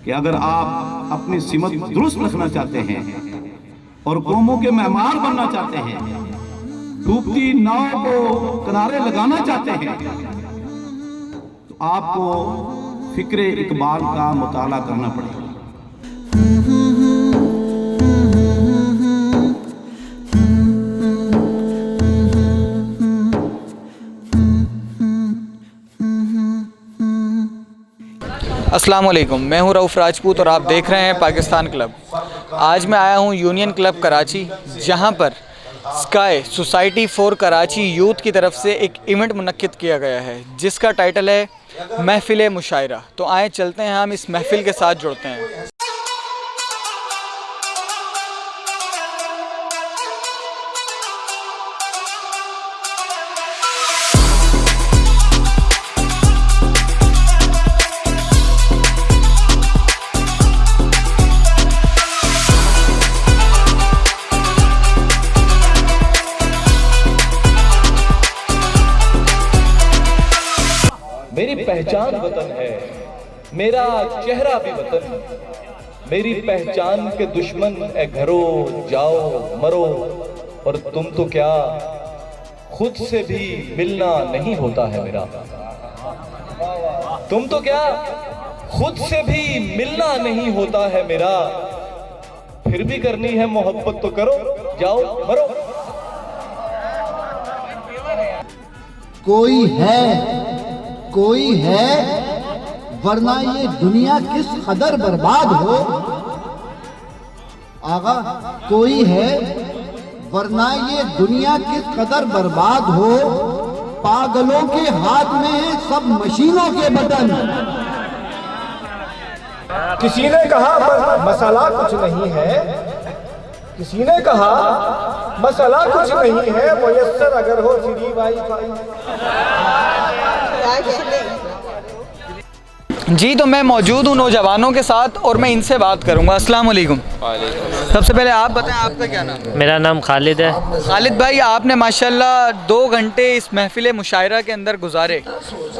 कि अगर आप अपनी सिमत दुरुस्त रखना चाहते हैं और कौमों के मेहमान बनना चाहते हैं, डूबती नाव को किनारे लगाना चाहते हैं, तो आपको फिक्रे इकबाल का मुताला करना पड़ेगा। अस्सलाम वालेकुम, मैं हूं रऊफ़ राजपूत और आप देख रहे हैं पाकिस्तान क्लब। आज मैं आया हूं यूनियन क्लब कराची, जहां पर sky society for Karachi youth की तरफ से एक इवेंट मुनक्किद किया गया है जिसका टाइटल है महफिल मुशायरा। तो आए चलते हैं, हम इस महफिल के साथ जुड़ते हैं। मेरी पहचान वतन है, मेरा चेहरा भी वतन, मेरी पहचान के दुश्मन ए घरो जाओ मरो, और तुम तो क्या खुद से भी मिलना नहीं होता है मेरा। तुम तो क्या खुद से भी मिलना नहीं होता है मेरा, फिर भी करनी है मोहब्बत तो करो जाओ मरो। कोई है वरना ये दुनिया किस कदर बर्बाद हो। आगा कोई है वरना ये दुनिया किस कदर बर्बाद हो। पागलों के हाथ में है सब मशीनों के बटन। किसी ने कहा मसला कुछ नहीं है, किसी ने कहा मसला कुछ नहीं है, मुयस्सर अगर हो फ्री वाईफाई। जी, तो मैं मौजूद हूँ नौजवानों के साथ और मैं इनसे बात करूँगा। अस्सलाम वालेकुम। सबसे पहले आप बताएं, आपका क्या नाम है? मेरा नाम खालिद है। खालिद भाई, आपने माशाल्लाह 2 घंटे इस महफिल मुशायरा के अंदर गुजारे।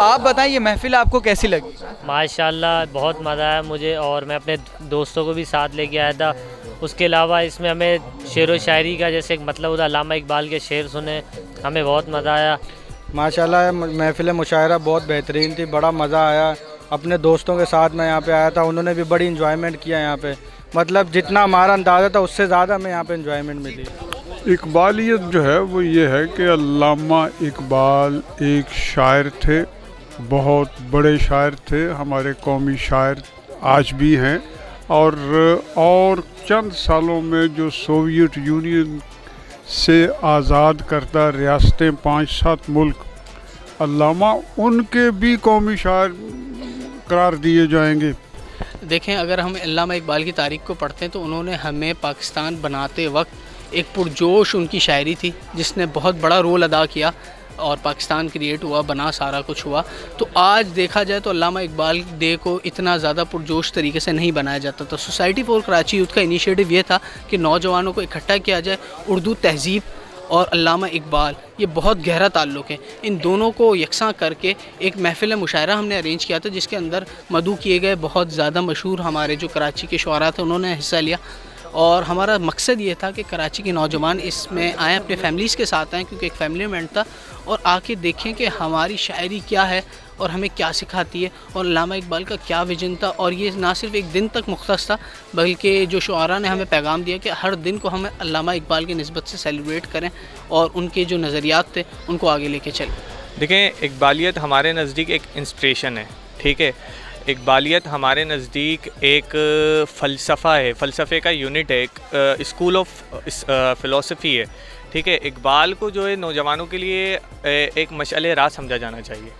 आप बताएं, ये महफिल आपको कैसी लगी? माशाल्लाह बहुत मज़ा आया मुझे, और मैं अपने दोस्तों को भी साथ लेके आया था। उसके अलावा इसमें हमें शेर व शायरी का जैसे मतलब होता, अल्लामा इकबाल के शेर सुने, हमें बहुत मज़ा आया। माशाल्लाह महफिल मुशायरा बहुत बेहतरीन थी, बड़ा मज़ा आया। अपने दोस्तों के साथ मैं यहाँ पे आया था, उन्होंने भी बड़ी इंजॉयमेंट किया यहाँ पे। मतलब जितना हमारा अंदाज़ा था उससे ज़्यादा हमें यहाँ पे इंजॉयमेंट मिली। इकबालियत जो है वो ये है कि अल्लामा इकबाल एक शायर थे, बहुत बड़े शायर थे, हमारे कौमी शायर आज भी हैं। और चंद सालों में जो सोवियत यूनियन से आज़ाद करदा रियासतें 5-7 मुल्क, अल्लामा उनके भी कौमी शायर करार दिए जाएंगे। देखें, अगर हम अल्लामा इकबाल की तारीख़ को पढ़ते हैं तो उन्होंने हमें पाकिस्तान बनाते वक्त एक पुरजोश उनकी शायरी थी जिसने बहुत बड़ा रोल अदा किया और पाकिस्तान क्रिएट हुआ, बना, सारा कुछ हुआ। तो आज देखा जाए तो अल्लामा इकबाल डे को इतना ज़्यादा पुरजोश तरीके से नहीं बनाया जाता। तो सोसाइटी फॉर कराची यूथ का इनिशिएटिव ये था कि नौजवानों को इकट्ठा किया जाए। उर्दू तहज़ीब और अल्लामा इकबाल ये बहुत गहरा ताल्लुक़ है, इन दोनों को यकसां करके एक महफिल मुशायरा हमने अरेंज किया था जिसके अंदर मदऊ किए गए बहुत ज़्यादा मशहूर हमारे जो कराची के शुआरा थे, उन्होंने हिस्सा लिया। और हमारा मकसद ये था कि कराची के नौजवान इसमें आएँ, अपने फैमिलीज़ के साथ आएँ, क्योंकि एक फैमिली इवेंट था, और आके देखें कि हमारी शायरी क्या है और हमें क्या सिखाती है और अल्लामा इकबाल का क्या विजन था। और ये ना सिर्फ एक दिन तक मुख्तस था, बल्कि जो शुआरा ने हमें पैगाम दिया कि हर दिन को हमें अल्लामा इकबाल की निस्बत से सेलिब्रेट करें और उनके जो नज़रियात थे उनको आगे लेके चलें। देखें, इकबालियत हमारे नज़दीक एक इंस्पिरेशन है, ठीक है। इकबालियत हमारे नज़दीक एक फ़लसफ़ा है, फ़लसफ़े का यूनिट है, एक स्कूल ऑफ फ़िलासफ़ी है, ठीक है। इकबाल को जो है नौजवानों के लिए एक मशअले राह समझा जाना चाहिए।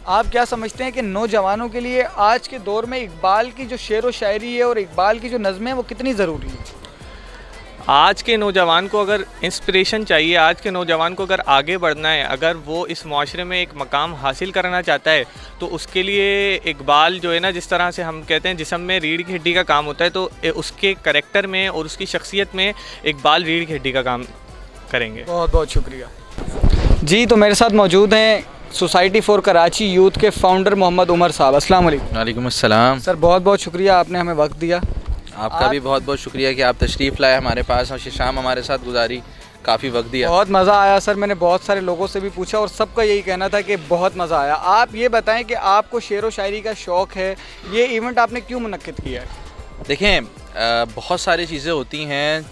आप क्या समझते हैं कि नौजवानों के लिए आज के दौर में इकबाल की जो शेर व शायरी है और इकबाल की जो नज़में हैं वो कितनी ज़रूरी है? आज के नौजवान को अगर इंस्पिरेशन चाहिए, आज के नौजवान को अगर आगे बढ़ना है, अगर वो इस माशरे में एक मकाम हासिल करना चाहता है, तो उसके लिए इकबाल जो है ना, जिस तरह से हम कहते हैं जिस्म में रीढ़ की हड्डी का काम होता है, तो उसके करैक्टर में और उसकी शख्सियत में इकबाल रीढ़ की हड्डी का काम करेंगे। बहुत बहुत शुक्रिया जी। तो मेरे साथ मौजूद हैं सोसाइटी फॉर कराची यूथ के फाउंडर मोहम्मद उमर साहब। अस्सलाम वालेकुम। वालेकुम अस्सलाम। सर बहुत बहुत शुक्रिया, आपने हमें वक्त दिया। आपका भी बहुत बहुत शुक्रिया कि आप तशरीफ़ लाए हमारे पास और शाम हमारे साथ गुजारी, काफ़ी वक्त दिया। बहुत मज़ा आया सर, मैंने बहुत सारे लोगों से भी पूछा और सबका यही कहना था कि बहुत मज़ा आया। आप ये बताएं कि आपको शेर व शायरी का शौक़ है, ये इवेंट आपने क्यों मुनक्किद किया है? देखें, बहुत सारी चीज़ें होती हैं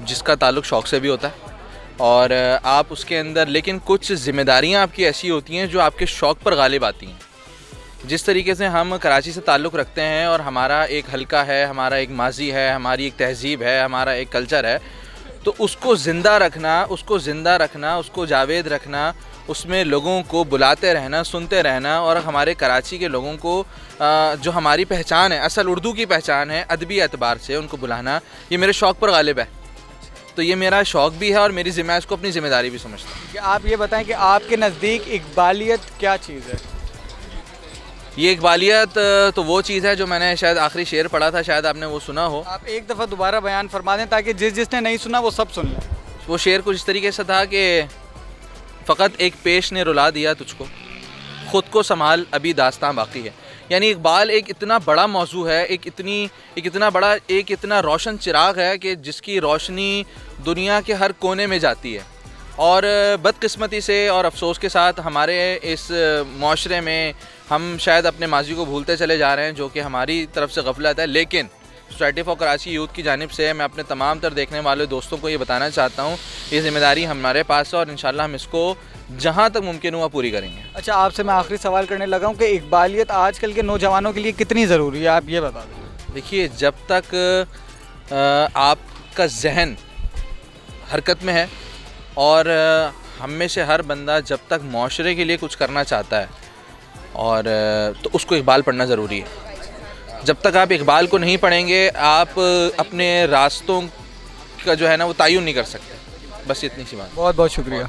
जिसका ताल्लुक़ शौक़ से भी होता है और आप उसके अंदर, लेकिन कुछ ज़िम्मेदारियाँ आपकी ऐसी होती हैं जो आपके शौक़ पर गालिब आती हैं। जिस तरीके से हम कराची से ताल्लुक़ रखते हैं और हमारा एक हल्का है, हमारा एक माजी है, हमारी एक तहज़ीब है, हमारा एक कल्चर है, तो उसको ज़िंदा रखना, उसको जावेद रखना, उसमें लोगों को बुलाते रहना, सुनते रहना और हमारे कराची के लोगों को जो हमारी पहचान है, असल उर्दू की पहचान है, अदबी एतबार से उनको बुलाना, ये मेरे शौक़ पर गालिब है। तो ये मेरा शौक़ भी है और मेरी इसको अपनी ज़िम्मेदारी भी समझता हूँ। कि आप ये बताएं कि आपके नज़दीक इकबालियत क्या चीज़ है? ये इकबालियत तो वो चीज़ है जो मैंने शायद आखिरी शेर पढ़ा था, शायद आपने वो सुना हो। आप एक दफ़ा दोबारा बयान फरमा दें ताकि जिसने नहीं सुना वो सब सुन लें। वो शेर कुछ इस तरीके से था कि फ़कत एक पेश ने रुला दिया तुझको, ख़ुद को संभाल अभी दास्तां बाकी है। यानी इकबाल एक इतना बड़ा मौजू है, एक इतना रोशन चिराग है कि जिसकी रोशनी दुनिया के हर कोने में जाती है। और बदकिस्मती से और अफसोस के साथ हमारे इस माशरे में हम शायद अपने माजी को भूलते चले जा रहे हैं, जो कि हमारी तरफ से गफलत है। लेकिन सोसाइटी फॉर कराची यूथ की जानिब से मैं अपने तमाम तर देखने वाले दोस्तों को ये बताना चाहता हूँ, ये ज़िम्मेदारी हमारे पास है और इंशाल्लाह हम इसको जहाँ तक मुमकिन हुआ पूरी करेंगे। अच्छा, आपसे मैं आखिरी सवाल करने लगा हूँ कि इकबालियत आजकल के नौजवानों के लिए कितनी ज़रूरी है, आप ये बता दें। देखिए, जब तक आपका जहन हरकत में है और हम में से हर बंदा जब तक माशरे के लिए कुछ करना चाहता है और तो उसको इकबाल पढ़ना ज़रूरी है। जब तक आप इकबाल को नहीं पढ़ेंगे, आप अपने रास्तों का जो है ना वो तयन नहीं कर सकते। बस इतनी सी बात। बहुत बहुत शुक्रिया।